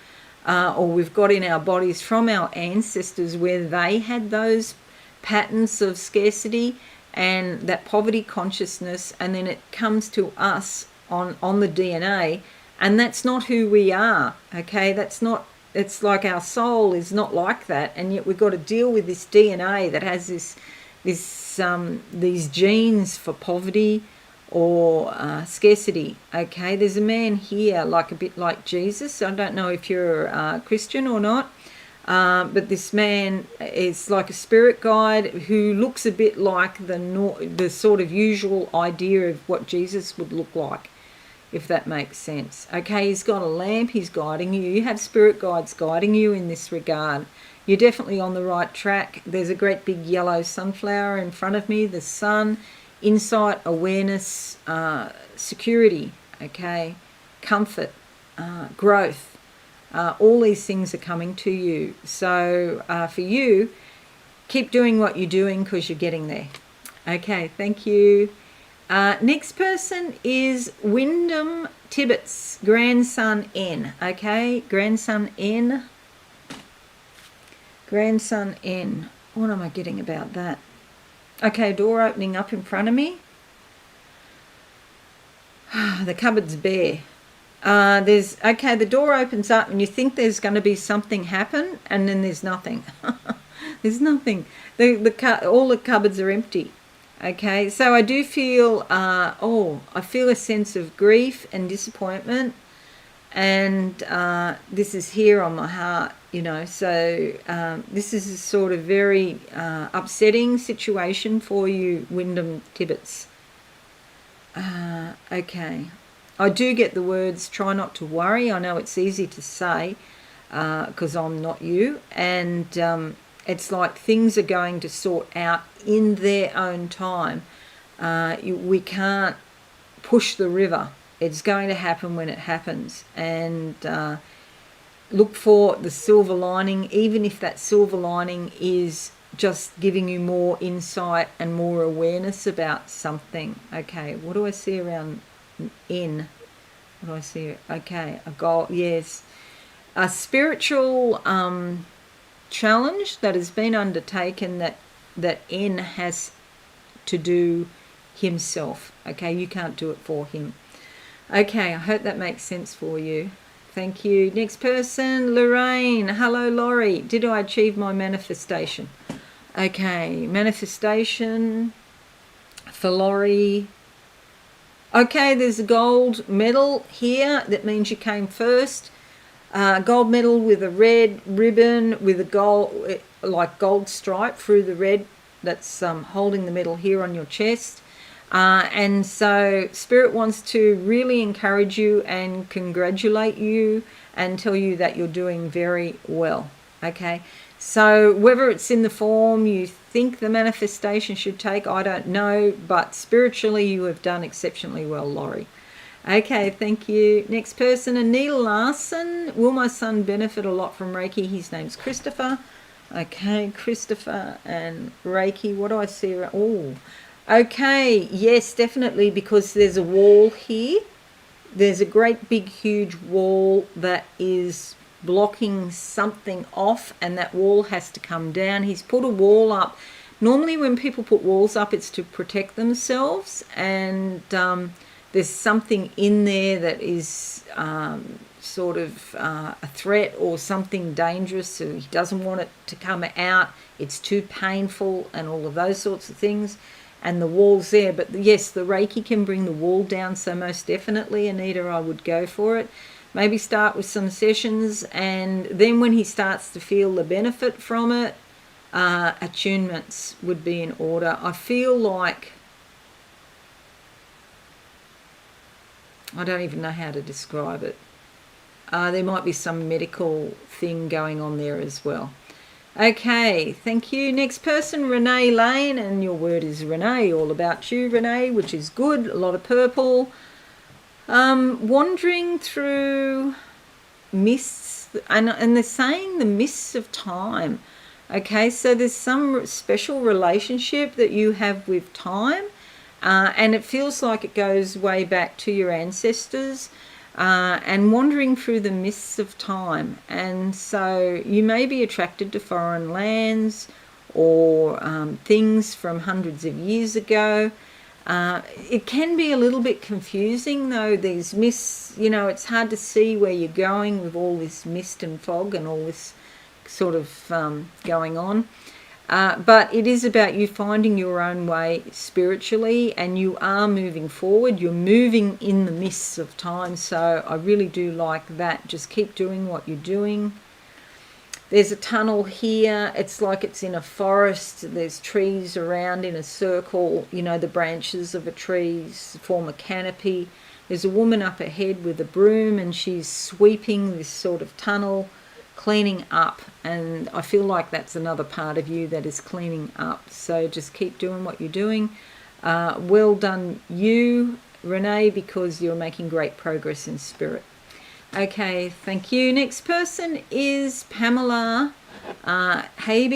or we've got in our bodies from our ancestors where they had those patterns of scarcity and that poverty consciousness, and then it comes to us on the DNA, and that's not who we are, okay? That's not, it's like our soul is not like that, and yet we've got to deal with this DNA that has these genes for poverty or scarcity. Okay, there's a man here like a bit like Jesus. I don't know if you're a Christian or not, but this man is like a spirit guide who looks a bit like the sort of usual idea of what Jesus would look like, if that makes sense. Okay, he's got a lamp, he's guiding you. You have spirit guides guiding you in this regard. You're definitely on the right track. There's a great big yellow sunflower in front of me, the sun, insight, awareness, security, okay, comfort, growth. All these things are coming to you. So for you, keep doing what you're doing because you're getting there. Okay, thank you. Next person is Wyndham Tibbetts, grandson N. Okay, grandson N. Grandson N. What am I getting about that? Okay, door opening up in front of me. The cupboard's bare. The door opens up and you think there's going to be something happen, and then there's nothing. There's nothing. All the cupboards are empty. Okay, so I do feel, I feel a sense of grief and disappointment, and this is here on my heart, you know, so this is a sort of very upsetting situation for you, Wyndham Tibbetts. Okay, I do get the words, try not to worry. I know it's easy to say because I'm not you, and it's like things are going to sort out in their own time. We can't push the river. It's going to happen when it happens, and look for the silver lining, even if that silver lining is just giving you more insight and more awareness about something. Okay, what do I see around N? What do I see? Okay, a goal, yes. A spiritual challenge that has been undertaken that N has to do himself. Okay, you can't do it for him. Okay, I hope that makes sense for you. Thank you. Next person, Lorraine. Hello, Laurie. Did I achieve my manifestation? Okay, manifestation for Laurie. Okay, there's a gold medal here. That means you came first. Gold medal with a red ribbon with a gold, like gold stripe through the red. That's holding the medal here on your chest. And so Spirit wants to really encourage you and congratulate you and tell you that you're doing very well. Okay, so whether it's in the form you think the manifestation should take, I don't know, but spiritually you have done exceptionally well, Laurie. Okay, thank you. Next person, Anita Larson. Will my son benefit a lot from Reiki? His name's Christopher. Okay, Christopher and Reiki. What do I see? Oh, okay, yes, definitely, because there's a wall here. There's a great big huge wall that is blocking something off, and that wall has to come down. He's put a wall up. Normally when people put walls up, it's to protect themselves, and there's something in there that is sort of a threat or something dangerous, so he doesn't want it to come out. It's too painful and all of those sorts of things, and the wall's there. But yes, the Reiki can bring the wall down, so most definitely, Anita, I would go for it. Maybe start with some sessions, and then when he starts to feel the benefit from it, attunements would be in order. I feel like, I don't even know how to describe it. There might be some medical thing going on there as well. Okay, thank you. Next person, Renee Lane, and your word is Renee, all about you, Renee, which is good. A lot of purple. Wandering through mists, and they're saying the mists of time. Okay, so there's some special relationship that you have with time, and it feels like it goes way back to your ancestors, and wandering through the mists of time. And so you may be attracted to foreign lands or things from hundreds of years ago. It can be a little bit confusing, though, these mists. You know, it's hard to see where you're going with all this mist and fog and all this sort of going on. But it is about you finding your own way spiritually, and you are moving forward. You're moving in the mists of time, so I really do like that. Just keep doing what you're doing. There's a tunnel here. It's like it's in a forest. There's trees around in a circle. You know, the branches of a tree form a canopy. There's a woman up ahead with a broom, and she's sweeping this sort of tunnel, cleaning up. And I feel like that's another part of you that is cleaning up. So just keep doing what you're doing. Well done you, Renee, because you're making great progress in spirit. Okay, thank you. Next person is Pamela Habe.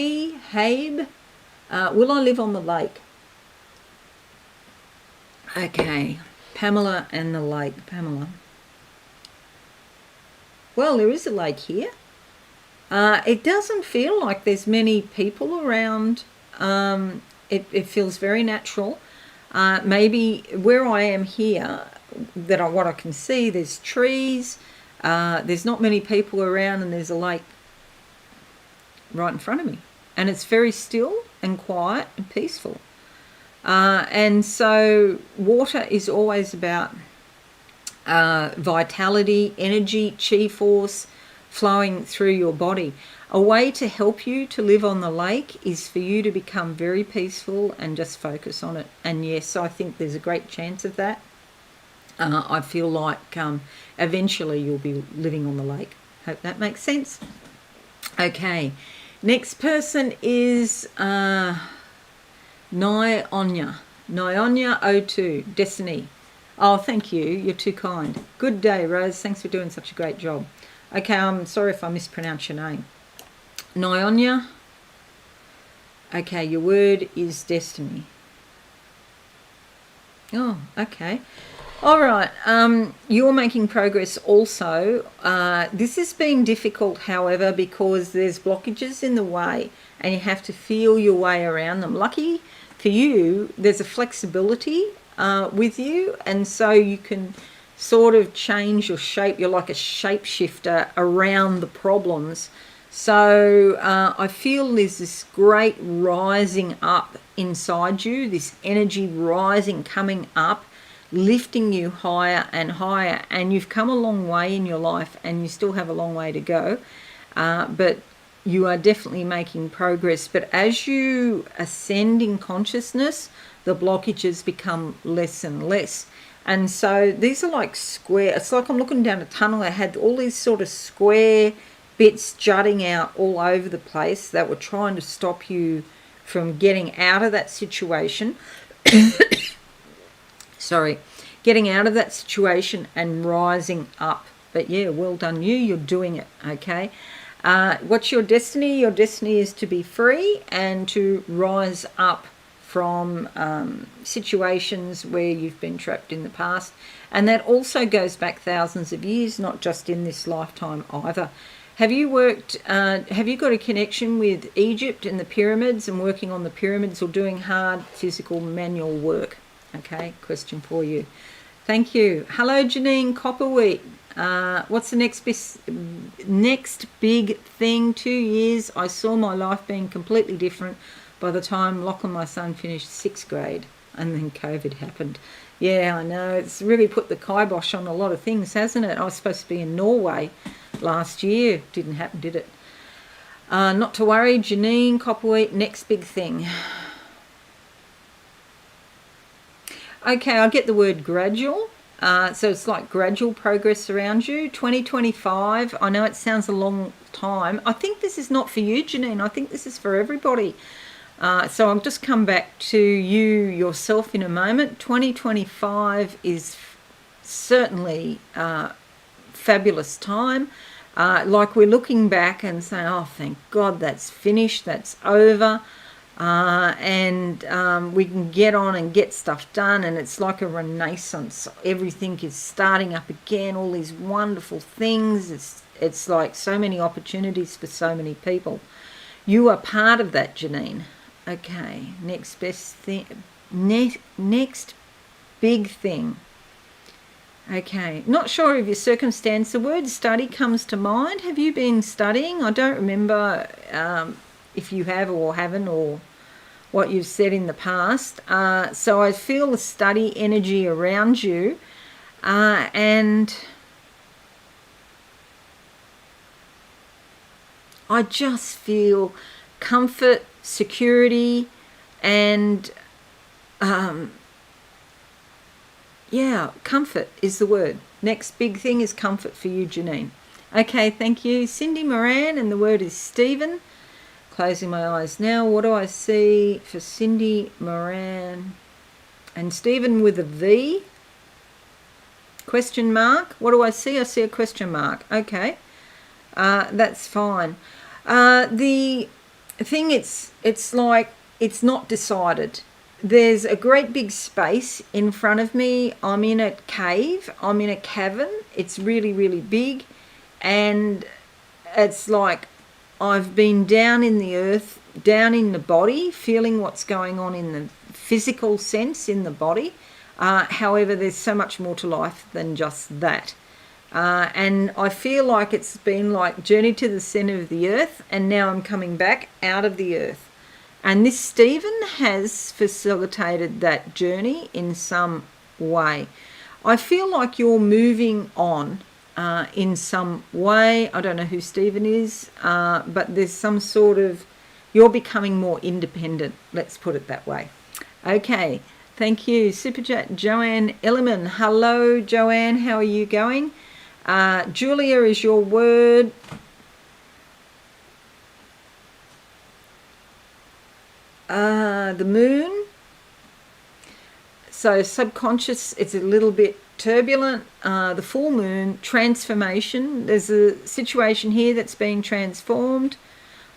Will I live on the lake? Okay, Pamela and the lake. Pamela. Well, there is a lake here. It doesn't feel like there's many people around. It feels very natural. Maybe where I am here, what I can see, there's trees. There's not many people around, and there's a lake right in front of me, and it's very still and quiet and peaceful. And so water is always about vitality, energy, chi force flowing through your body. A way to help you to live on the lake is for you to become very peaceful and just focus on it. And yes, I think there's a great chance of that. I feel like eventually you'll be living on the lake. Hope that makes sense. Okay, next person is Noey 02, Destiny. Oh, thank you. You're too kind. Good day, Rose. Thanks for doing such a great job. Okay, I'm sorry if I mispronounce your name. Noey. Okay, your word is destiny. Oh, okay. All right, you're making progress also. This has been difficult, however, because there's blockages in the way and you have to feel your way around them. Lucky for you, there's a flexibility with you, and so you can sort of change your shape. You're like a shapeshifter around the problems. So I feel there's this great rising up inside you, this energy rising, coming up, lifting you higher and higher. And you've come a long way in your life, and you still have a long way to go. But you are definitely making progress. But as you ascend in consciousness, the blockages become less and less. And so these are like square, it's like I'm looking down a tunnel. I had all these sort of square bits jutting out all over the place that were trying to stop you from getting out of that situation. Sorry, getting out of that situation and rising up. But yeah, well done you, you're doing it, okay? What's your destiny? Your destiny is to be free and to rise up from situations where you've been trapped in the past. And that also goes back thousands of years, not just in this lifetime either. Have you got a connection with Egypt and the pyramids and working on the pyramids, or doing hard physical manual work? Okay, question for you. Thank you. Hello, Janine Copperwheat. What's the next big thing? 2 years. I saw my life being completely different by the time Lachlan, my son, finished 6th grade, and then COVID happened. Yeah, I know. It's really put the kibosh on a lot of things, hasn't it? I was supposed to be in Norway last year. Didn't happen, did it? Not to worry, Janine Copperwheat, next big thing. Okay, I get the word gradual. So it's like gradual progress around you. 2025, I know it sounds a long time. I think this is not for you, Janine. I think this is for everybody. So I'll just come back to you yourself in a moment. 2025 is certainly fabulous time. Like we're looking back and saying, oh, thank God that's finished, that's over. And we can get on and get stuff done, and it's like a renaissance. Everything is starting up again, all these wonderful things. It's like so many opportunities for so many people. You are part of that, Janine. Okay, next best thing, next big thing. Okay, not sure of your circumstance. The word study comes to mind. Have you been studying? I don't remember if you have or haven't, or what you've said in the past. So I feel the study energy around you, and I just feel comfort, security, and yeah, comfort is the word. Next big thing is comfort for you, Janine. Okay, thank you. Cindy Moran, and the word is Stephen. Closing my eyes now. What do I see for Cindy Moran? And Stephen with a V. Question mark. What do I see? I see a question mark. Okay. That's fine. The thing, it's like it's not decided. There's a great big space in front of me. I'm in a cave. I'm in a cavern. It's really, really big. And it's like I've been down in the earth, down in the body, feeling what's going on in the physical sense in the body. However, there's so much more to life than just that. And I feel like it's been like journey to the center of the earth, and now I'm coming back out of the earth. And this Stephen has facilitated that journey in some way. I feel like you're moving on in some way. I don't know who Stephen is, but there's some sort of, you're becoming more independent. Let's put it that way. Okay, thank you. Super chat, Joanne Elliman. Hello, Joanne. How are you going? Julia is your word. The moon. So subconscious, it's a little bit turbulent. The full moon, transformation. There's a situation here that's being transformed.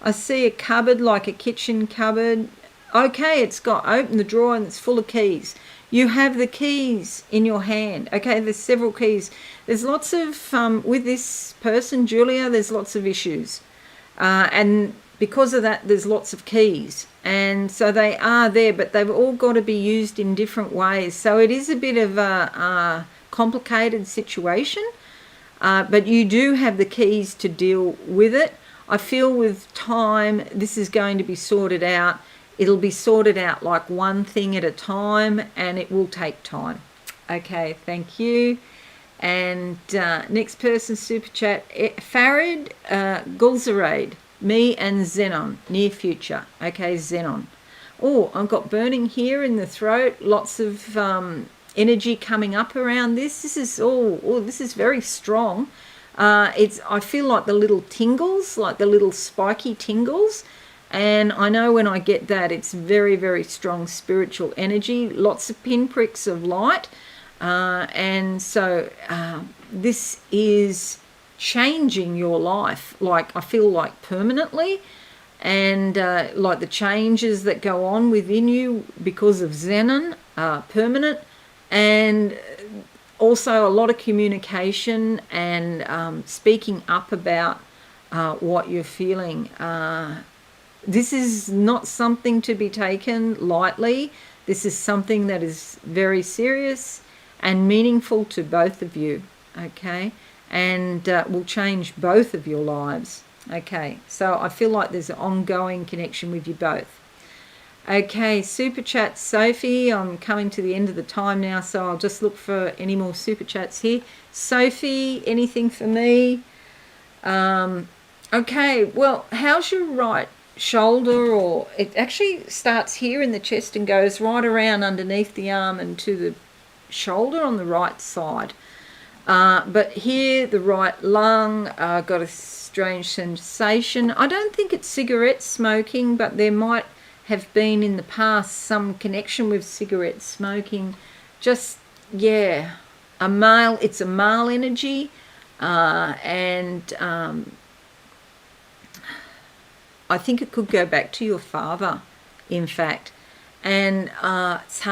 I see a cupboard, like a kitchen cupboard. Okay, it's got, open the drawer and it's full of keys. You have the keys in your hand. Okay, there's several keys. There's lots of, with this person, Julia, there's lots of issues. And because of that, there's lots of keys. And so they are there, but they've all got to be used in different ways. So it is a bit of a complicated situation, but you do have the keys to deal with it. I feel with time, this is going to be sorted out. It'll be sorted out like one thing at a time, and it will take time. Okay, thank you. And next person, super chat, Farid Gulzarade, me and Xenon, near future. Okay, Xenon. Oh, I've got burning here in the throat, lots of energy coming up around this. This is, this is very strong. I feel like the little tingles, like the little spiky tingles. And I know when I get that, it's very, very strong spiritual energy, lots of pinpricks of light. And so this is changing your life, like I feel like permanently, and like the changes that go on within you because of Xenon are permanent, and also a lot of communication and speaking up about what you're feeling. This is not something to be taken lightly. This is something that is very serious and meaningful to both of you, okay? And will change both of your lives, okay? So I feel like there's an ongoing connection with you both. Okay, super chat, Sophie. I'm coming to the end of the time now, so I'll just look for any more super chats here. Sophie, anything for me? Okay, well, how's your right shoulder? Or it actually starts here in the chest and goes right around underneath the arm and to the shoulder on the right side. But here, the right lung, got a strange sensation. I don't think it's cigarette smoking, but there might have been in the past some connection with cigarette smoking. Just, yeah, it's a male energy, and I think it could go back to your father, in fact. And it's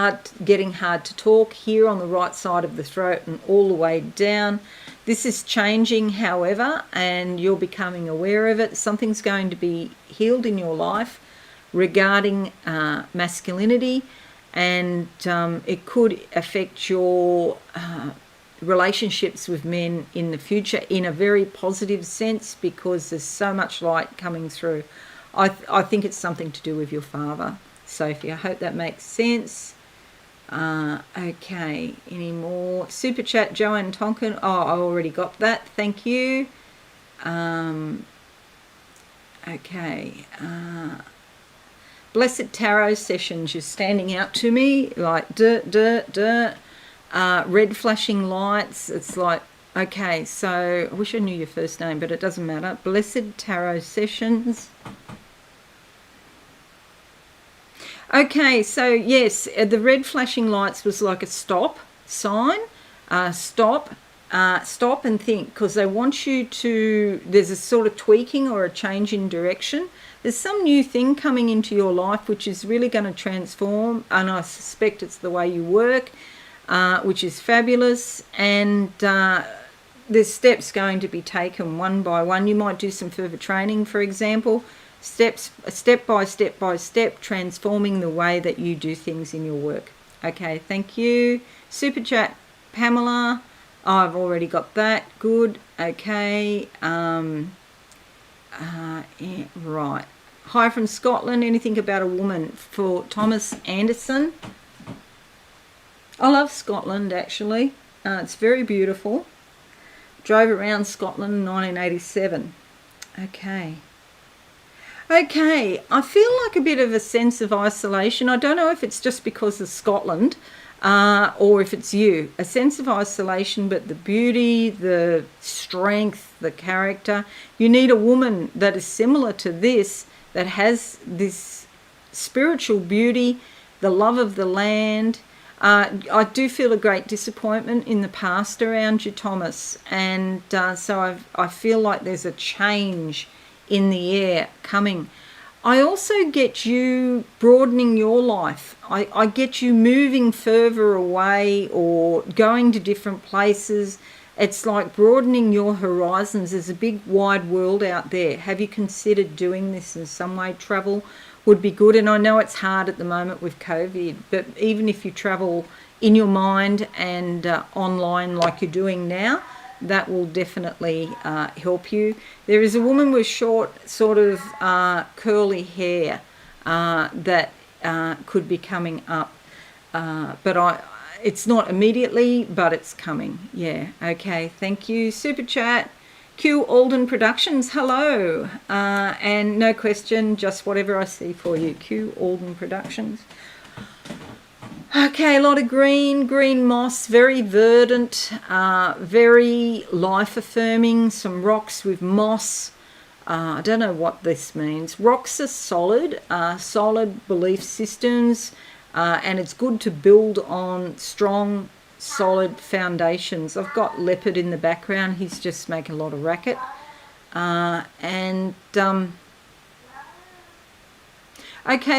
getting hard to talk here on the right side of the throat and all the way down. This is changing, however, and you're becoming aware of it. Something's going to be healed in your life regarding masculinity, and it could affect your relationships with men in the future in a very positive sense, because there's so much light coming through. I think it's something to do with your father, Sophie. I hope that makes sense. Okay, any more? Super chat, Joanne Tonkin. Oh, I already got that. Thank you. Okay. Blessed Tarot sessions, you're standing out to me like red flashing lights. It's like, okay, so I wish I knew your first name, but it doesn't matter. Blessed Tarot sessions. Okay, so yes, the red flashing lights was like a stop sign. Stop and think, because they want you to, there's a sort of tweaking or a change in direction. There's some new thing coming into your life which is really going to transform, and I suspect it's the way you work, which is fabulous. And there's steps going to be taken one by one. You might do some further training, for example. Step by step, transforming the way that you do things in your work. Okay, thank you. Super chat, Pamela. Oh, I've already got that. Good. Okay. Yeah, right. Hi from Scotland. Anything about a woman for Thomas Anderson? I love Scotland, actually. It's very beautiful. Drove around Scotland in 1987. Okay. Okay, I feel like a bit of a sense of isolation. I don't know if it's just because of Scotland or if it's you. A sense of isolation, but the beauty, the strength, the character. You need a woman that is similar to this, that has this spiritual beauty, the love of the land. I do feel a great disappointment in the past around you, Thomas. And so I feel like there's a change in the air coming. I also get you broadening your life. I get you moving further away or going to different places. It's like broadening your horizons. There's a big wide world out there. Have you considered doing this in some way? Travel would be good. And I know it's hard at the moment with COVID, but even if you travel in your mind and online like you're doing now, that will definitely help you. There is a woman with short, sort of curly hair that could be coming up, but it's not immediately, but it's coming. Yeah, okay, thank you. Super chat. Q Alden Productions, hello. And no question, just whatever I see for you. Q Alden Productions. Okay, a lot of green moss, very verdant, very life-affirming, some rocks with moss. I don't know what this means. Rocks are solid belief systems, and it's good to build on strong, solid foundations. I've got Leopard in the background. He's just making a lot of racket. Okay,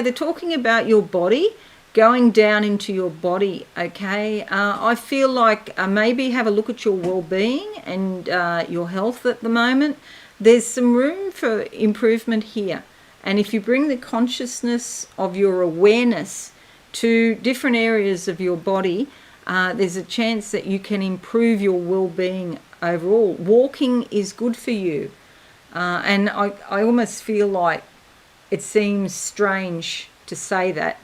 they're talking about your body. Going down into your body, okay? I feel like maybe have a look at your well-being and your health at the moment. There's some room for improvement here. And if you bring the consciousness of your awareness to different areas of your body, there's a chance that you can improve your well-being overall. Walking is good for you. And I almost feel like it seems strange to say that.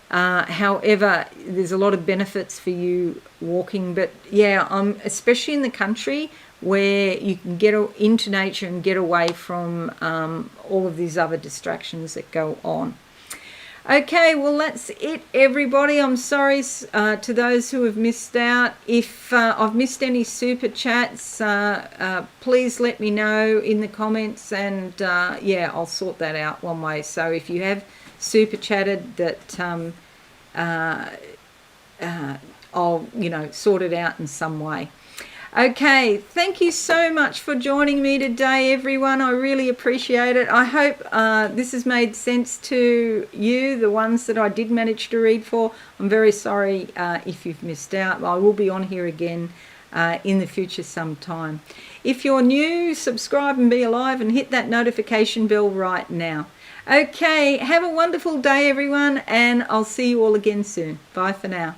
However, there's a lot of benefits for you walking, but yeah, especially in the country where you can get into nature and get away from all of these other distractions that go on. Okay, well, that's it, everybody. I'm sorry to those who have missed out. If I've missed any super chats, please let me know in the comments, and yeah, I'll sort that out one way. So if you have super chatted, that I'll sort it out in some way. Okay, thank you so much for joining me today, everyone. I really appreciate it. I hope this has made sense to you, the ones that I did manage to read for. I'm very sorry if you've missed out. I will be on here again in the future sometime. If you're new, subscribe and be alive and hit that notification bell right now. Okay, have a wonderful day, everyone, and I'll see you all again soon. Bye for now.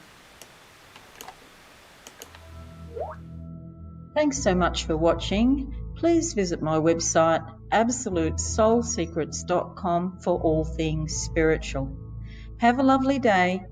Thanks so much for watching. Please visit my website absolutesoulsecrets.com for all things spiritual. Have a lovely day.